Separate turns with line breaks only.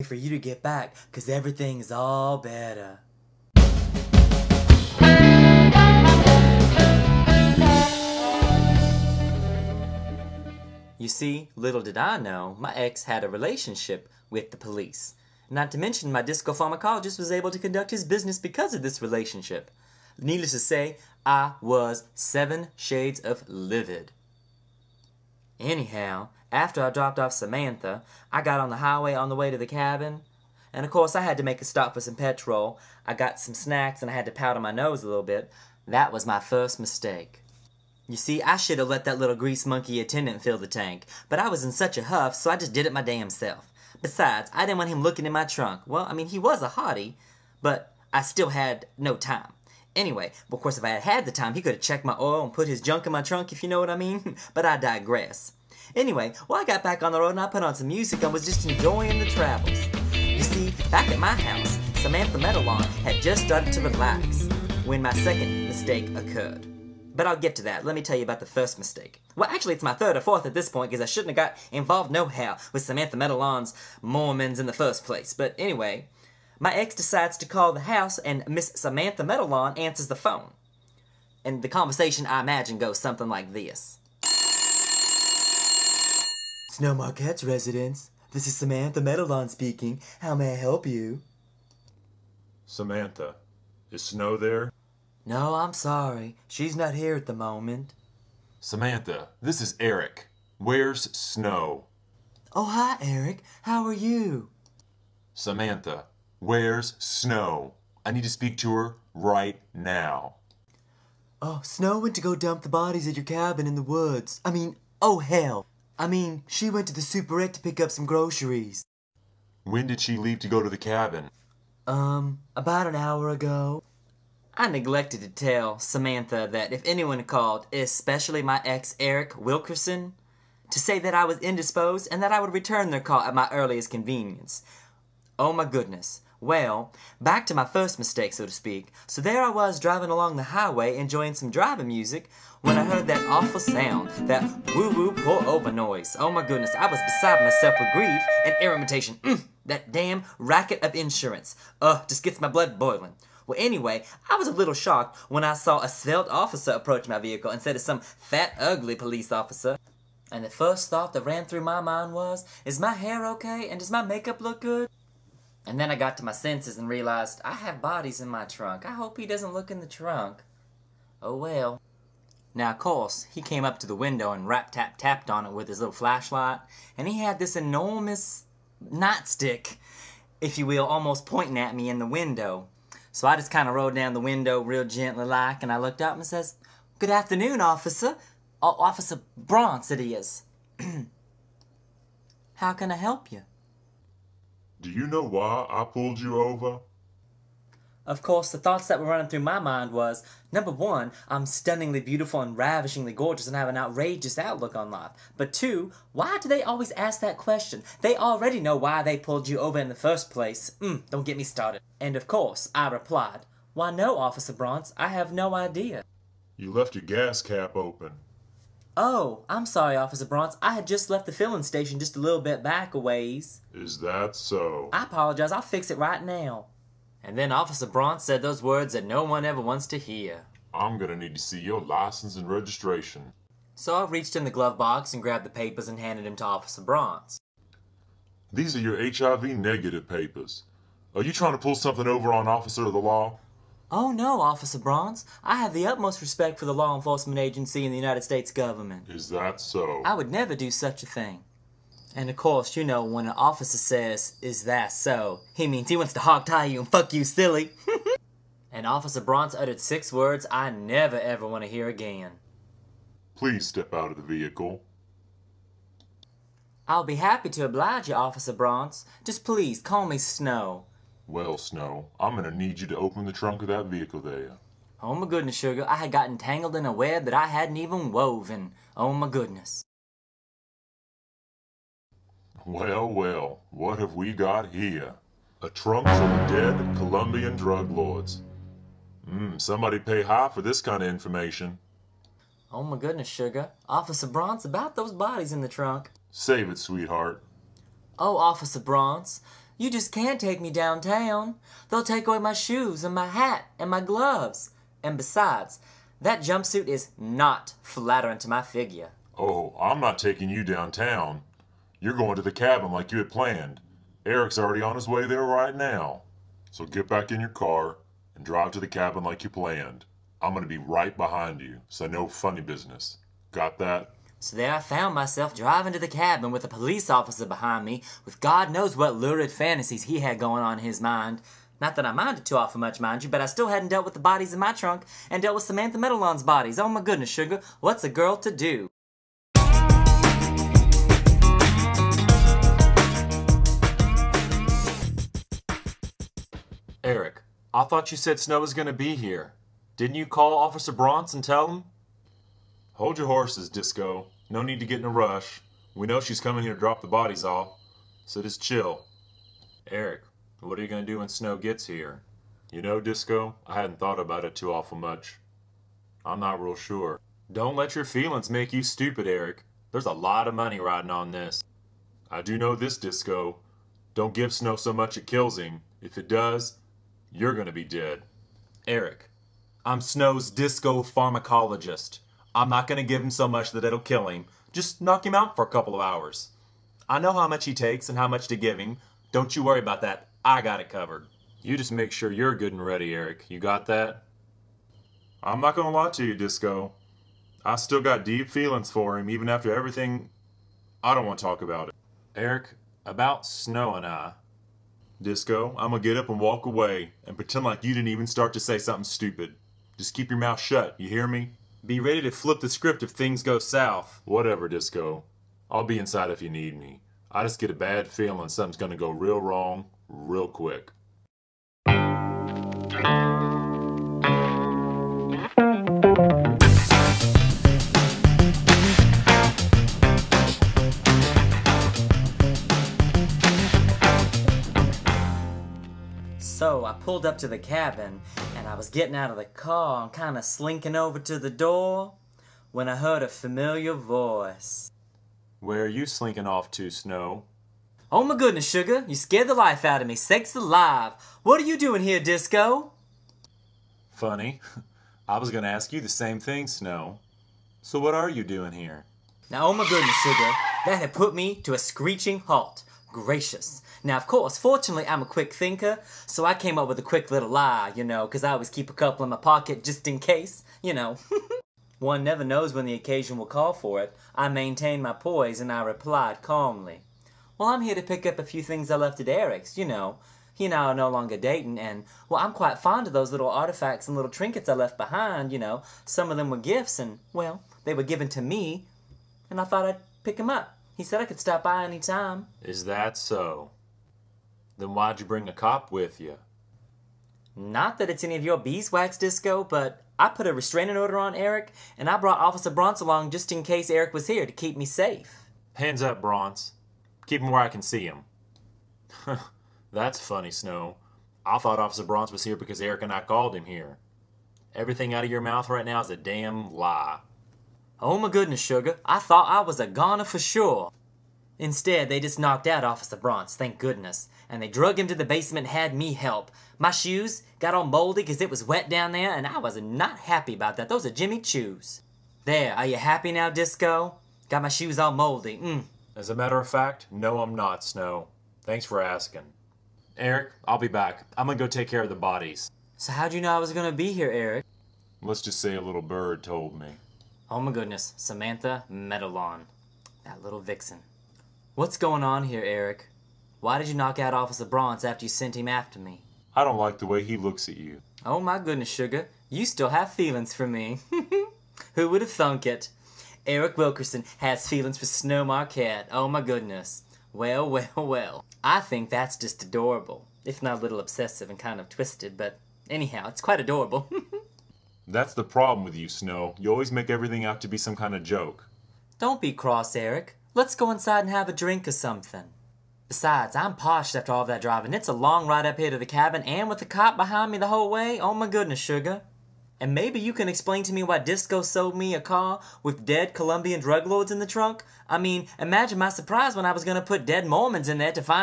for you to get back, 'cause everything's all better. You see, little did I know, my ex had a relationship with the police. Not to mention, my disco pharmacologist was able to conduct his business because of this relationship. Needless to say, I was 7 shades of livid. Anyhow, after I dropped off Samantha, I got on the highway on the way to the cabin. And of course, I had to make a stop for some petrol. I got some snacks and I had to powder my nose a little bit. That was my first mistake. You see, I should have let that little grease monkey attendant fill the tank, but I was in such a huff, so I just did it my damn self. Besides, I didn't want him looking in my trunk. Well, I mean, he was a hottie, but I still had no time. Anyway, of course, if I had had the time, he could have checked my oil and put his junk in my trunk, if you know what I mean. But I digress. Anyway, well, I got back on the road and I put on some music and was just enjoying the travels. You see, back at my house, Samantha Meadowlawn had just started to relax when my second mistake occurred. But I'll get to that. Let me tell you about the first mistake. Well, actually, it's my third or fourth at this point, because I shouldn't have got involved no-how with Samantha Meadowlawn's Mormons in the first place. But anyway, my ex decides to call the house, and Miss Samantha Meadowlawn answers the phone. And the conversation, I imagine, goes something like this. Snow Marquette's residence. This is Samantha Meadowlawn speaking. How may I help you?
Samantha, is Snow there?
No, I'm sorry. She's not here at the moment.
Samantha, this is Eric. Where's Snow?
Oh, hi, Eric. How are you?
Samantha, where's Snow? I need to speak to her right now.
Oh, Snow went to go dump the bodies at your cabin in the woods. Oh hell. She went to the superette to pick up some groceries.
When did she leave to go to the cabin?
About an hour ago. I neglected to tell Samantha that if anyone called, especially my ex Eric Wilkerson, to say that I was indisposed and that I would return their call at my earliest convenience. Oh my goodness. Well, back to my first mistake, so to speak. So there I was driving along the highway enjoying some driving music when I heard that awful sound, that woo-woo pull-over noise. Oh my goodness, I was beside myself with grief and irritation. That damn racket of insurance. Just gets my blood boiling. Well, anyway, I was a little shocked when I saw a svelte officer approach my vehicle instead of some fat, ugly police officer. And the first thought that ran through my mind was, is my hair okay and does my makeup look good? And then I got to my senses and realized I have bodies in my trunk. I hope he doesn't look in the trunk. Oh well. Now, of course, he came up to the window and tapped on it with his little flashlight, and he had this enormous nightstick, if you will, almost pointing at me in the window. So I just kind of rolled down the window real gently like, and I looked up and says, "Good afternoon, officer. Officer Bronze, it is. How can I help you?"
Do you know why I pulled you over?
Of course, the thoughts that were running through my mind was, number one, I'm stunningly beautiful and ravishingly gorgeous and have an outrageous outlook on life. But two, why do they always ask that question? They already know why they pulled you over in the first place. Don't get me started. And of course, I replied, "Why no, Officer Bronze, I have no idea."
You left your gas cap open.
Oh, I'm sorry, Officer Bronze. I had just left the filling station just a little bit back a ways.
Is that so?
I apologize. I'll fix it right now. And then Officer Bronze said those words that no one ever wants to hear.
I'm gonna need to see your license and registration.
So I reached in the glove box and grabbed the papers and handed them to Officer Bronze.
These are your HIV negative papers. Are you trying to pull something over on Officer of the Law?
Oh no, Officer Bronze. I have the utmost respect for the law enforcement agency in the United States government.
Is that so?
I would never do such a thing. And of course, you know, when an officer says, "Is that so?" he means he wants to hog-tie you and fuck you silly. And Officer Bronze uttered 6 words I never ever want to hear again.
Please step out of the vehicle.
I'll be happy to oblige you, Officer Bronze. Just please, call me Snow.
Well, Snow, I'm gonna need you to open the trunk of that vehicle there.
Oh my goodness, sugar, I had gotten tangled in a web that I hadn't even woven. Oh my goodness.
Well, well, what have we got here? A trunk full of dead Colombian drug lords. Somebody pay high for this kind of information.
Oh my goodness, sugar. Officer Bronze, about those bodies in the trunk.
Save it, sweetheart.
Oh, Officer Bronze, You just can't take me downtown. They'll take away my shoes and my hat and my gloves. And besides, that jumpsuit is not flattering to my figure.
Oh, I'm not taking you downtown. You're going to the cabin like you had planned. Eric's already on his way there right now. So get back in your car and drive to the cabin like you planned. I'm going to be right behind you, so no funny business. Got that?
So there I found myself driving to the cabin with a police officer behind me with God knows what lurid fantasies he had going on in his mind. Not that I minded too awful much, mind you, but I still hadn't dealt with the bodies in my trunk and dealt with Samantha Meadowlawn's bodies. Oh my goodness, sugar, what's a girl to do?
Eric, I thought you said Snow was going to be here. Didn't you call Officer Bronze and tell him?
Hold your horses, Disco. No need to get in a rush. We know she's coming here to drop the bodies off, so just chill.
Eric, what are you going to do when Snow gets here?
You know, Disco, I hadn't thought about it too awful much. I'm not real sure.
Don't let your feelings make you stupid, Eric. There's a lot of money riding on this.
I do know this, Disco. Don't give Snow so much it kills him. If it does, you're gonna be dead.
Eric, I'm Snow's disco pharmacologist. I'm not going to give him so much that it'll kill him. Just knock him out for a couple of hours. I know how much he takes and how much to give him. Don't you worry about that. I got it covered.
You just make sure you're good and ready, Eric. You got that? I'm not gonna lie to you, Disco. I still got deep feelings for him, even after everything. I don't want to talk about it.
Eric, about Snow and I.
Disco, I'm gonna get up and walk away and pretend like you didn't even start to say something stupid. Just keep your mouth shut, you hear me?
Be ready to flip the script if things go south.
Whatever, Disco. I'll be inside if you need me. I just get a bad feeling something's gonna go real wrong, real quick.
So I pulled up to the cabin, and I was getting out of the car and kind of slinking over to the door when I heard a familiar voice.
Where are you slinking off to, Snow?
Oh my goodness, sugar, you scared the life out of me. Sakes alive. What are you doing here, Disco?
Funny. I was going to ask you the same thing, Snow. So what are you doing here?
Now, oh my goodness, sugar, that had put me to a screeching halt. Gracious. Now, of course, fortunately, I'm a quick thinker, so I came up with a quick little lie, you know, because I always keep a couple in my pocket just in case, you know. One never knows when the occasion will call for it. I maintained my poise, and I replied calmly, well, I'm here to pick up a few things I left at Eric's, you know. He and I are no longer dating, and, well, I'm quite fond of those little artifacts and little trinkets I left behind, you know. Some of them were gifts, and, well, they were given to me, and I thought I'd pick them up. He said I could stop by any time.
Is that so? Then why'd you bring a cop with you?
Not that it's any of your beeswax, Disco, but I put a restraining order on Eric, and I brought Officer Bronze along just in case Eric was here to keep me safe.
Hands up, Bronze. Keep him where I can see him. That's funny, Snow. I thought Officer Bronze was here because Eric and I called him here. Everything out of your mouth right now is a damn lie.
Oh my goodness, sugar. I thought I was a goner for sure. Instead, they just knocked out Officer Bronze, thank goodness. And they drug him to the basement and had me help. My shoes got all moldy because it was wet down there, and I was not happy about that. Those are Jimmy Choos. There, are you happy now, Disco? Got my shoes all moldy.
As a matter of fact, no I'm not, Snow. Thanks for asking. Eric, I'll be back. I'm gonna go take care of the bodies.
So how'd you know I was gonna be here, Eric?
Let's just say a little bird told me.
Oh my goodness, Samantha Meadowlawn. That little vixen. What's going on here, Eric? Why did you knock out Officer Bronze after you sent him after me?
I don't like the way he looks at you.
Oh my goodness, sugar. You still have feelings for me. Who would have thunk it? Eric Wilkerson has feelings for Snow Marquette. Oh my goodness. Well, well, well. I think that's just adorable. If not a little obsessive and kind of twisted, but anyhow, it's quite adorable.
That's the problem with you, Snow. You always make everything out to be some kind of joke.
Don't be cross, Eric. Let's go inside and have a drink or something. Besides, I'm parched after all that driving. It's a long ride up here to the cabin, and with the cop behind me the whole way. Oh my goodness, sugar. And maybe you can explain to me why Disco sold me a car with dead Colombian drug lords in the trunk? I mean, imagine my surprise when I was going to put dead Mormons in there to find